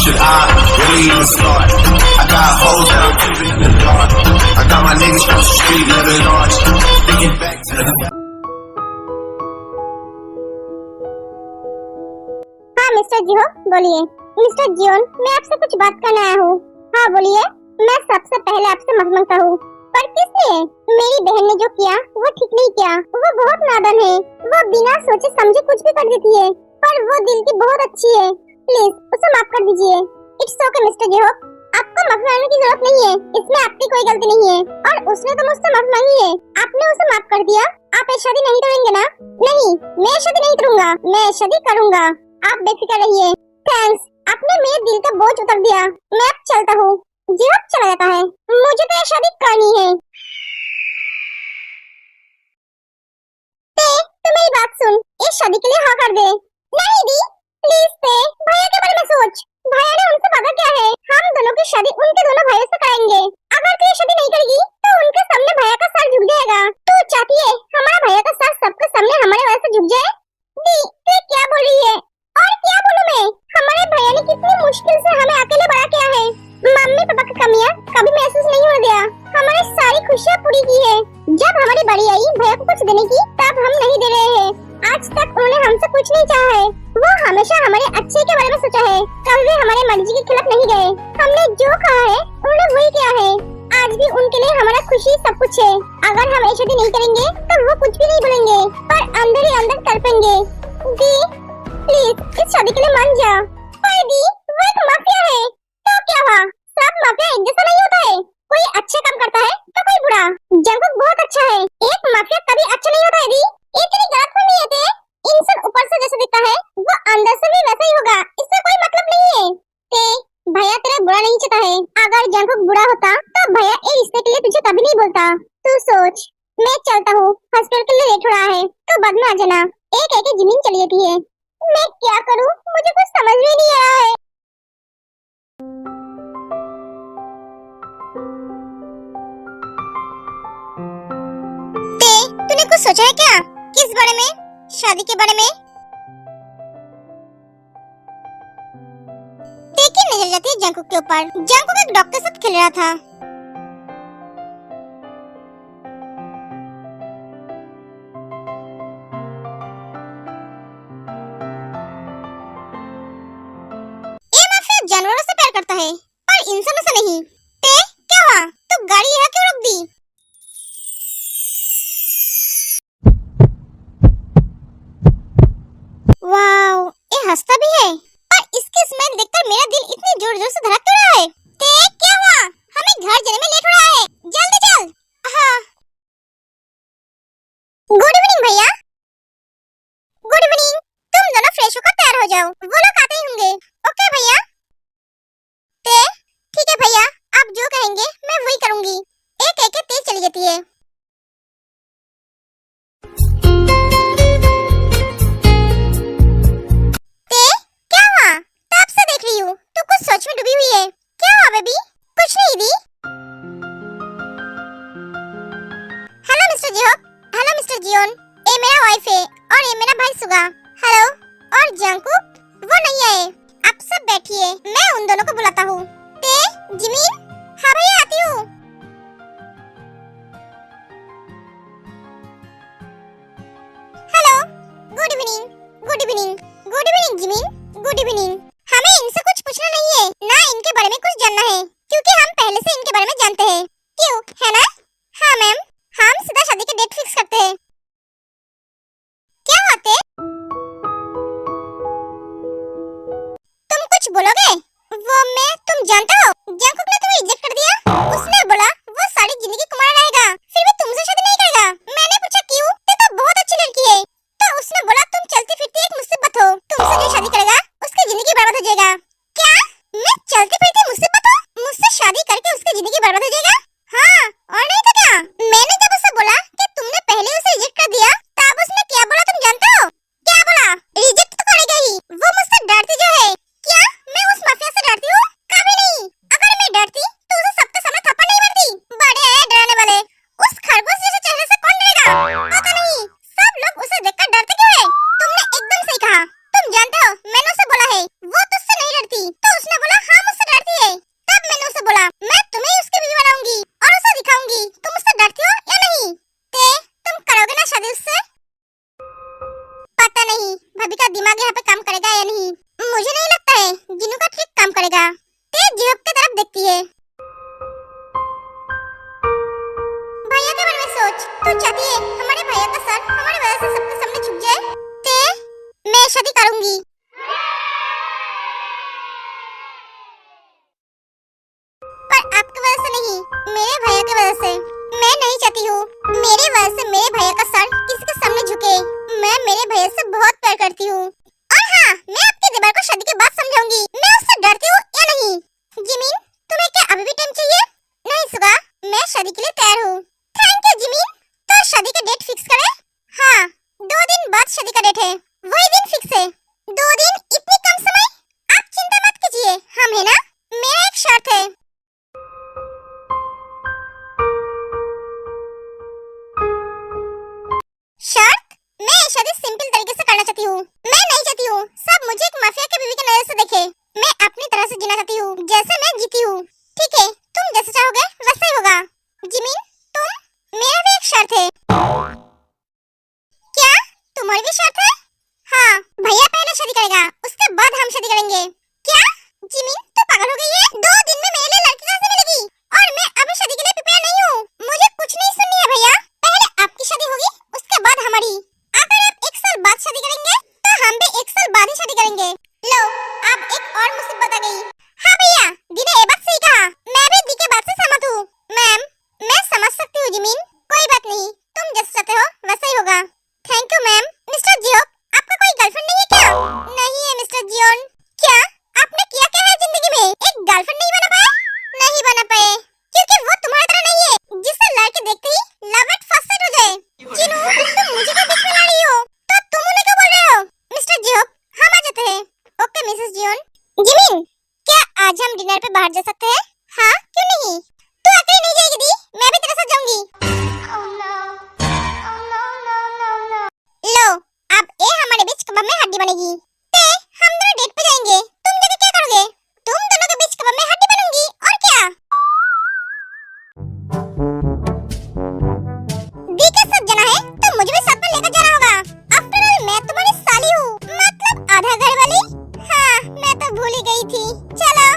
Should I really even start? I got hoes that I'm keeping in the dark. I got my niggas across the street living large. Thinking back to the हाँ mister जियो बोलिए। Mister Xeon, मैं आपसे कुछ बात करने आया हूँ। हाँ बोलिए। मैं सबसे पहले आपसे माफी मांगता हूँ, पर किस लिए? मेरी बहन ने जो किया वो ठीक नहीं किया। वो बहुत नादान है, वो बिना सोचे समझे कुछ भी कर देती है, पर वो दिल की बहुत अच्छी है। प्लीज उसे माफ कर दीजिए। इट्स ओके मिस्टर जियो, आपको माफी मांगने की जरूरत नहीं है, इसमें आपकी कोई गलती नहीं है। और उसने तो मुझसे माफी मांगी है, आपने उसे माफ कर दिया। आप ये शादी नहीं करेंगे ना? नहीं, मैं शादी नहीं करूँगा, मैं शादी करूँगा। आप बेफिक्र रहिए। थैंक्स, आपने मेरे दिल का बोझ उतार दिया। मैं अब चलता हूँ। जियो अब चला जाता है। मुझे तो ये शादी करनी है। तो मेरी बात सुन, इस शादी के लिए हाँ कर दे। नहीं दी, प्लीज पे भैया के बारे में सोच। भैया ने उनसे वादा किया है, हम दोनों की शादी उनके दोनों भाइयों से कराएंगे। अगर तू ये शादी नहीं करेगी तो उनके सामने भैया का सर झुक जाएगा। तू चाहती है हमारा भैया का सर सबके सामने हमारे वजह से झुक जाए? दी, तू क्या बोल रही है? और क्या बोलूं मैं? हमारे भैया ने कितनी मुश्किल से हमें अकेले बड़ा किया है। मम्मी पापा की कमियां कभी महसूस नहीं होने दिया, हमारी सारी खुशियां पूरी की है। जब हमारी बड़ी आई भैया को कुछ देने की, तब हम नहीं दे रहे हैं। आज तक उन्होंने हमसे कुछ नहीं चाहा है। वो हमेशा हमारे अच्छे के बारे में सोचा है, कभी भी हमारे मर्जी के खिलाफ नहीं गए। हमने जो कहा है उन्होंने वही किया है। आज भी उनके लिए हमारा खुशी सब कुछ है। अगर हम ये शादी नहीं करेंगे तो वो कुछ भी नहीं बोलेंगे, पर अंदर ही अंदर तड़पेंगे। दी प्लीज इस शादी के लिए मान जा। पर दी, वो एक माफिया है। तो क्या हुआ? सब माफिया एक जैसा नहीं होता है, कोई अच्छे काम करता है तो कोई बुरा। जंगकुक बहुत अच्छा है, एक माफिया कभी अच्छा नहीं होता है। दी, इतनी गलतफहमी है ते? इंसान ऊपर से जैसा दिखता है वो अंदर से भी वैसा ही होगा, इससे कोई मतलब नहीं है। ते भैया तेरा बुरा नहीं चाहता है। अगर जंगकुक बुरा होता तो भैया ये रिश्ते के लिए तुझे कभी नहीं बोलता। तू सोच। मैं चलता हूँ, हॉस्पिटल के लिए लेट हो रहा है, तो बाद में आ जाना। एक एक जमीन चली जाती है। मैं क्या करूँ, मुझे कुछ समझ में नहीं आ रहा है। तूने कुछ सोचा है क्या? किस बारे में? शादी के बारे में? देखी नजर जाती है जंगकुक के ऊपर। जंगकुक एक डॉग के साथ खेल रहा था। ये माफिया जानवरों से प्यार करता है, पर इंसानों से नहीं। ते क्या हुआ? तू गाड़ी यहाँ क्यों रोक दी? वाओ, ये हंसता भी है, पर इसकी स्माइल देखकर मेरा दिल इतने जोर-जोर से धड़क क्यों रहा है? देख क्या हुआ? हमें घर जाने में लेट हो रहा है, जल्दी चल। हाँ। गुड इवनिंग भैया। Good evening. तुम दोनों फ्रेश होकर तैयार हो जाओ, वो लोग आते ही होंगे। ओके भैया। ते ठीक है भैया, आप जो कहेंगे मैं वही करूँगी। एक एक तेज चली जाती है। सोच में डूबी हुई है। क्या हुआ बेबी? कुछ नहीं दी। हेलो मिस्टर जियो। हेलो मिस्टर जियोन। ये मेरा वाइफ है और ये मेरा भाई सुगा। हेलो। और जंगकुक वो नहीं आए। आप सब बैठिए, मैं उन दोनों को बुलाता हूँ। ते जिमिन। हाँ भैया आती हूँ। Hello. Good evening. Good evening. Good evening Jimin. Good evening. हमें इनसे कुछ पूछना नहीं है, ना इनके बारे में कुछ जानना है, क्योंकि हम पहले से इनके बारे में जानते हैं। क्यों, है ना? हाँ मैम, हम सीधा शादी की डेट फिक्स करते हैं। क्या बात है? तुम कुछ बोलोगे? वो मैं, तुम जानते हो जंगकुक ने तुम्हें रिजेक्ट कर दिया। उसने बोला वो सारी जिंदगी कुमारा रहेगा, फिर भी तुमसे शादी नहीं करेगा। मैंने पूछा क्यों? तो बहुत अच्छी लड़की है। तो उसने बोला तुम चलती फिरती एक मुसीबत हो, तुमसे क्यों शादी करेगा? तो चाहती है हमारे भैया का सर हमारे वजह से सबके सामने झुक जाए। ते मैं शादी करूंगी। पर आपकी वजह से नहीं, मेरे भैया की वजह से। मैं नहीं चाहती हूँ मेरे वजह से मेरे भैया का सर किसी के सामने झुके। मैं मेरे भैया से बहुत प्यार करती हूँ। और हाँ, मैं आपके दीवार को शादी के बाद समझाऊंगी मैं उससे डरती हूँ या नहीं। जिमिन, तुम्हें क्या अभी भी टाइम चाहिए? नहीं सुगा, मैं शादी के लिए तैयार हूँ। Thank you Jimin. तो शादी का डेट फिक्स करें? हाँ, 2 दिन बाद शादी का डेट है, वही दिन फिक्स है। 2 दिन इतनी कम समय? आप चिंता मत कीजिए, हम है ना। मेरा एक शर्त है। शर्त? मैं ये शादी सिंपल तरीके से करना चाहती हूँ। मैं नहीं चाहती हूँ सब मुझे एक माफिया की बीवी की नजर से देखे। मैं अपनी तरह से जीना चाहती हूँ, जैसे मैं जीती हूँ। ठीक है, तुम जैसे चाहोगे वैसा ही होगा। जिमिन, तुम? मेरा भी एक शर्त है। क्या तुम्हारी भी शर्त है? हाँ, भैया पहले शादी करेगा, उसके बाद हम शादी करेंगे। क्या? जिमिन, तो पागल हो गई है? 2 दिन में मेरे लिए लड़की कहाँ से मिलेगी? और मैं अभी शादी के लिए प्रिपेयर नहीं हूँ। मुझे कुछ नहीं सुननी है भैया। पहले आपकी शादी होगी, उसके बाद हमारी। अगर आप 1 साल बाद शादी करेंगे तो हम भी 1 साल बाद ही शादी करेंगे। लो, अब एक और मुसीबत आ गई। हाँ भैया, दी ने ये बात सही कहा। मैं भी दी के बात से सहमत हूँ। मैम, मैं समझ सकती हूँ जिमिन, कोई बात नहीं, तुम जैसे चाहते हो वैसा ही होगा। Thank you ma'am. Mister Jeon, आपका कोई गर्लफ्रेंड नहीं है क्या? नहीं है मिस्टर जियोन। क्या आपने किया क्या है जिंदगी में? एक गर्लफ्रेंड नहीं बना पाए? नहीं बना पाए क्योंकि वो तुम्हारी तरह नहीं है जिससे लड़के देखते ही लव एट फर्स्ट साइट हो जाए। जिनू, तुम मुझे क्यों बीच में ला रही हो? तो तुम उन्हें क्यों बोल रहे हो? मिस्टर जियोन, हम आ जाते हैं। Okay Mrs Xeon. जिमिन, क्या आज हम डिनर पे बाहर जा सकते हैं? हाँ, क्यों नहीं? तू अकेली नहीं जाएगी दी, मैं भी तेरे साथ जाऊंगी। लो, अब ये हमारे बीच कबाब में हड्डी बनेगी। ते, हम दोनों डेट पे जाएंगे, तुम जाके क्या करोगे? तुम दोनों के बीच कबाब में हड्डी बनूंगी, और क्या? दी के साथ जाना है तो मुझे भी साथ में लेकर जाना होगा। आफ्टर ऑल मैं तुम्हारी साली हूँ, मतलब आधा घर वाली। हाँ, मैं तो भूल ही गई थी। चलो,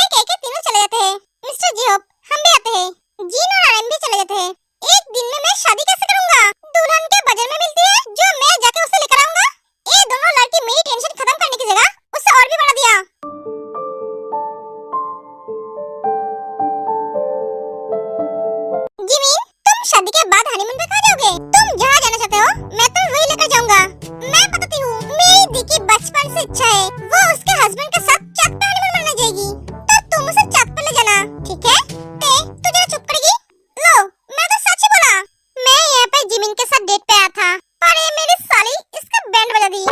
एक एक तीनों चले जाते हैं। मिस्टर जियोप, हम भी आते हैं। जीन और आरएम भी चले जाते हैं। एक दिन में मैं शादी कैसे करूंगा? दुल्हन के बजट में मिलती है जो मैं जाके उसे लेकर आऊंगा। ये दोनों लड़की मेरी टेंशन खत्म करने की जगह उसे और भी बढ़ा दिया। जिमिन, तुम शादी के बाद हनीमून पे कहाँ जाओगे? तुम जहाँ जाना चाहते हो मैं तुम्हें वही लेकर जाऊंगा। मैं बताती हूँ, मेरी दी की बचपन से इच्छा है वो उसके हस्बैंड के साथ चाँद पे हनीमून मनाने जाएगी, तो तुम उसे चाँद पे ले जाना, ठीक है? ते, तू जरा चुप करेगी? लो, मैं तो सच ही बोला। मैं यहाँ पे जिमिन के साथ डेट पे आया था, पर ये मेरी साली इसका बैंड बजा दी।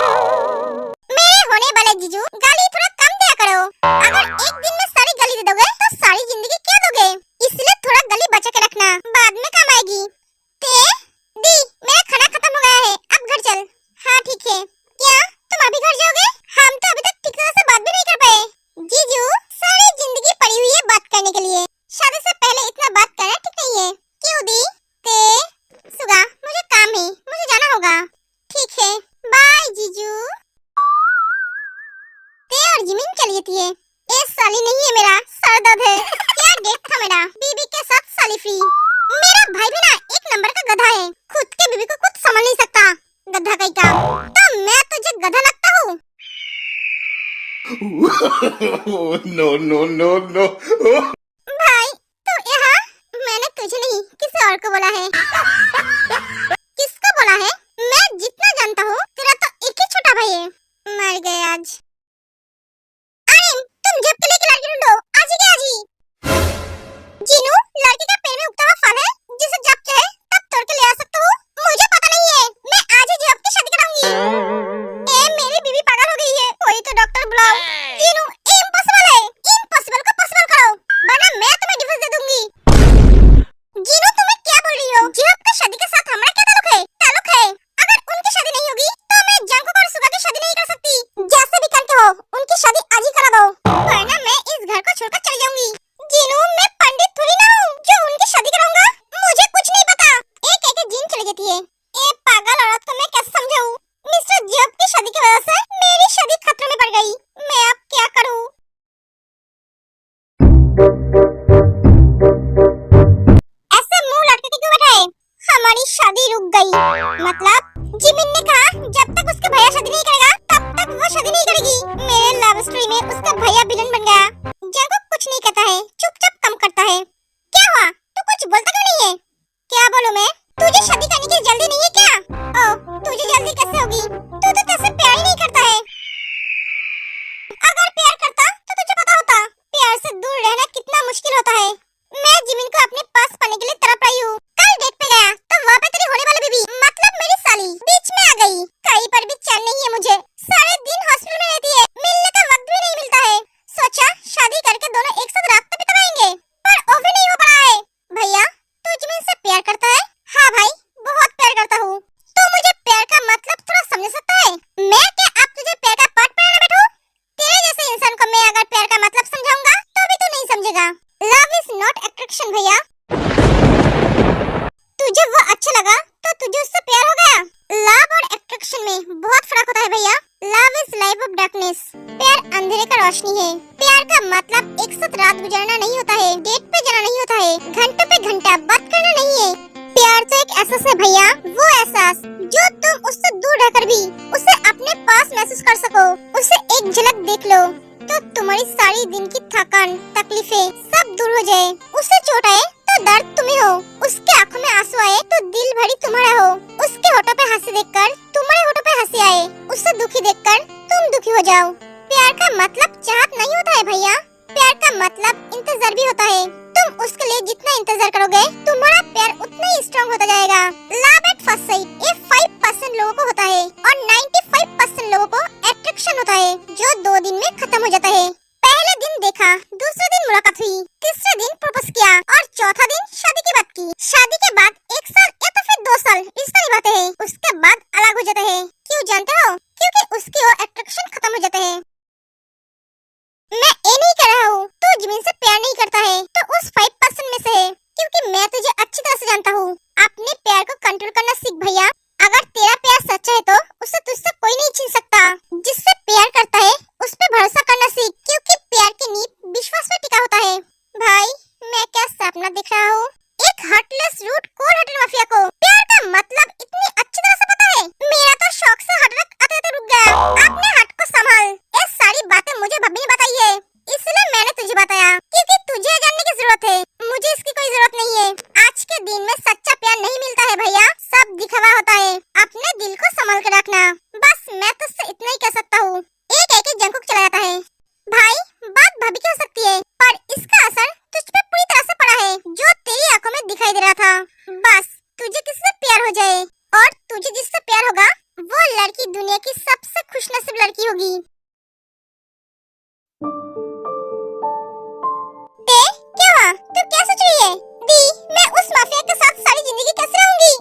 मेरे होने वाले जीजू, गाली थोड़ा कम दिया करो। अगर एक दिन में सारी गाली दे दोगे तो सारी जिंदगी क्या दोगे? इसलिए थोड़ा गाली बचा के रखना, बाद में काम आएगी। ते, दी, मेरा खाना खत्म हो गया है, अब घर चल। हाँ ठीक है। क्या तुम अभी घर जाओगे? हम तो अभी तक ठीक तरह से बात भी नहीं कर पाए। जीजू, सारी जिंदगी पड़ी हुई है बात करने के लिए, शादी से पहले इतना बात करना ठीक नहीं है। क्यों दी? ते, सुगा, मुझे काम है, मुझे जाना होगा। ठीक है, बाय जीजू। ते और जिमिन चली जाती है। ये साली नहीं है, मेरा सर दर्द है। क्या डेट था मेरा, बीबी के साथ साली फ्री। मेरा भाई भी ना एक नंबर का गधा है, खुद के बीबी को कुछ समझ नहीं सकता, गधा कहीं का। तो मैं तुझे गधा लगता हूँ? No, no, no, no. भाई, तो यहाँ मैंने तुझे नहीं किसी और को बोला है। किसको बोला है? मैं जितना जानता हूँ तेरा तो एक ही छोटा भाई है, मर गए आज। आरिम, तुम जब के लेके लड़की ढूंढो, आज ही के आज ही। जीनू, लड़की का पेड़ में उगता हुआ फल है, जिसे जब चाहे तब तोड़ के ले आ सकते हो। मुझे पता नहीं है, मैं आज ही जियोप की शादी कराऊंगी। मेरी बीवी पागल हो गई है, कोई तो डॉक्टर बुलाओ। जीनू, ये इम्पॉसिबल है, इम्पॉसिबल को पॉसिबल करो, वरना मैं तुम्हें डिवोर्स दे दूंगी। जीनू, तुम्हें क्या बोल रही हो? जियोप की शादी के साथ हमारा क्या ताल्लुक है? ताल्लुक है, अगर उनकी शादी नहीं होगी तो मैं जंकुक और सुगा की शादी नहीं कर सकती। जैसे भी करके हो, उनकी शादी आज ही करा दो, वरना मैं इस घर को छोड़कर चली जाऊंगी। जीनू, मैं पंडित थोड़ी ना हूँ जो उनकी शादी कराऊंगा, मुझे कुछ नहीं पता। एक एक जीन चली जाती है। ये पागल औरत को मैं कैसे समझाऊं? मिस्टर जियोप की शादी की वजह से मेरी शादी खतरे में पड़ गई, मैं अब क्या करूं? ऐसे मुंह लटके के क्यों बैठा है? हमारी शादी रुक गई। मतलब जिमिन ने कहा जब तक उसका भैया शादी नहीं करेगा तब तक वो शादी नहीं करेगी। मेरे लव स्टोरी में उसका भैया विलन बन गया। जंकुक कुछ नहीं कहता है, चुपचाप काम करता है। क्या हुआ? तू कुछ बोलता क्यों नहीं है? क्या बोलूं मैं? तुझे शादी करने की जल्दी नहीं है क्या? ओह, तुझे जल्दी कैसे होगी? तू तो कैसे प्यार ही नहीं करता है। अगर प्यार करता तो तुझे पता होता प्यार से दूर रहना कितना मुश्किल होता है। मैं जिमिन को अपने पास पाने के लिए तड़प रही हूँ। कल डेट पे गया तो वहाँ पे तेरी होने वाली बीबी मतलब मेरी साली बीच में आ गई। कहीं पर भी चैन नहीं है मुझे। सारे दिन हॉस्पिटल में रहती है, मिलने का वक्त भी नहीं मिलता है। सोचा शादी करके दोनों एक साथ रात तो बिताएंगे, पर वो भी नहीं हो पा रहा है। भैया तू जिमिन से प्यार करता है? हाँ भाई, बहुत प्यार करता हूँ। तो मुझे प्यार का मतलब थोड़ा समझ सकता है? मैं क्या अब तुझे प्यार का पाठ पढ़ाने बैठूं? तेरे जैसे इंसान को मैं अगर प्यार का मतलब समझाऊंगा तो भी तू नहीं समझेगा। लव इज नॉट अट्रैक्शन भैया। तुझे वो अच्छा लगा तो तुझे उससे प्यार हो गया। लव और अट्रैक्शन में बहुत फर्क होता है भैया। Love is life of darkness. प्यार अंधेरे का रोशनी है। प्यार का मतलब एक साथ रात गुजारना नहीं होता है, डेट पे जाना नहीं होता है, घंटों पे घंटा बात करना नहीं है। प्यार तो एक एहसास है भैया, वो एहसास जो तुम उससे दूर रहकर भी उसे अपने पास महसूस कर सको। उसे एक झलक देख लो तो तुम्हारी सारी दिन की थकान तकलीफें सब दूर हो जाए। उसे चोट आए तो दर्द तुम्हें हो, उसके आंखों में आंसू आए तो दिल भरी तुम्हारा हो, उसके होठों पे हंसी देखकर तुम्हारे होठों पे हंसी आए, उसे दुखी देखकर तुम दुखी हो जाओ। प्यार का मतलब चाहत नहीं होता है भैया। प्यार का मतलब इंतजार भी होता है। तुम उसके लिए जितना इंतजार करोगे तुम्हारा प्यार उतना ही स्ट्रॉन्ग होता जाएगा। लव एट फर्स्ट साइट ये 5% लोगों को होता है और 95% लोगों को अट्रैक्शन होता है, जो 2 दिन में खत्म हो जाता है। पहले दिन देखा, दूसरे दिन मुलाकात हुई, तीसरे दिन प्रपोज किया और चौथा दिन शादी की बात की। शादी के बाद 1 साल या तो फिर 2 साल रिश्ता निभाते हैं, उसके बाद अलग हो जाते हैं। क्यों जानते हो? क्योंकि उसकी ओर अट्रैक्शन खत्म हो जाते हैं। मैं ये नहीं कह रहा हूँ तू जिमिन से प्यार नहीं करता है तो उस 5% में से है, क्योंकि मैं तुझे अच्छी तरह से जानता हूँ। अपने प्यार को कंट्रोल करना सीख भैया। अगर तेरा प्यार सच्चा है तो उसे तुझसे कोई नहीं छीन सकता। जिससे प्यार करता है उस पे भरोसा करना सीख, क्योंकि प्यार की नींव विश्वास पे टिका होता है। भाई मैं क्या सपना देख रहा हूँ? एक हार्टलेस रूट कोर हटन माफिया को प्यार का मतलब इतनी अच्छी तरह से पता है। मेरा तो शौक से हार्ट अटैक आते रुक गया। अपने हार्ट को संभाल। ये सारी बातें मुझे भाभी ने बताई है, इसलिए मैंने तुझे बताया, क्योंकि तुझे जानने की जरूरत है, मुझे इसकी कोई जरूरत नहीं है। आज के दिन में सच्चा प्यार नहीं मिलता है भैया, सब दिखावा होता है। अपने दिल को संभाल कर रखना। बस मैं तुझसे इतना ही कह सकता हूँ। एक जंकुक चला जाता है। भाई बात भाभी की हो सकती है, पर इसका असर तुझ पे पूरी तरह से पड़ा है, जो तेरी आंखों में दिखाई दे रहा था। बस तुझे किसी से प्यार हो जाए और तुझे जिससे प्यार होगा वो लड़की दुनिया की सबसे खुशनसीब लड़की होगी। क्या हुआ? तू क्या सोच रही है? दी, मैं उस माफिया के साथ सारी जिंदगी कैसे रहूंगी?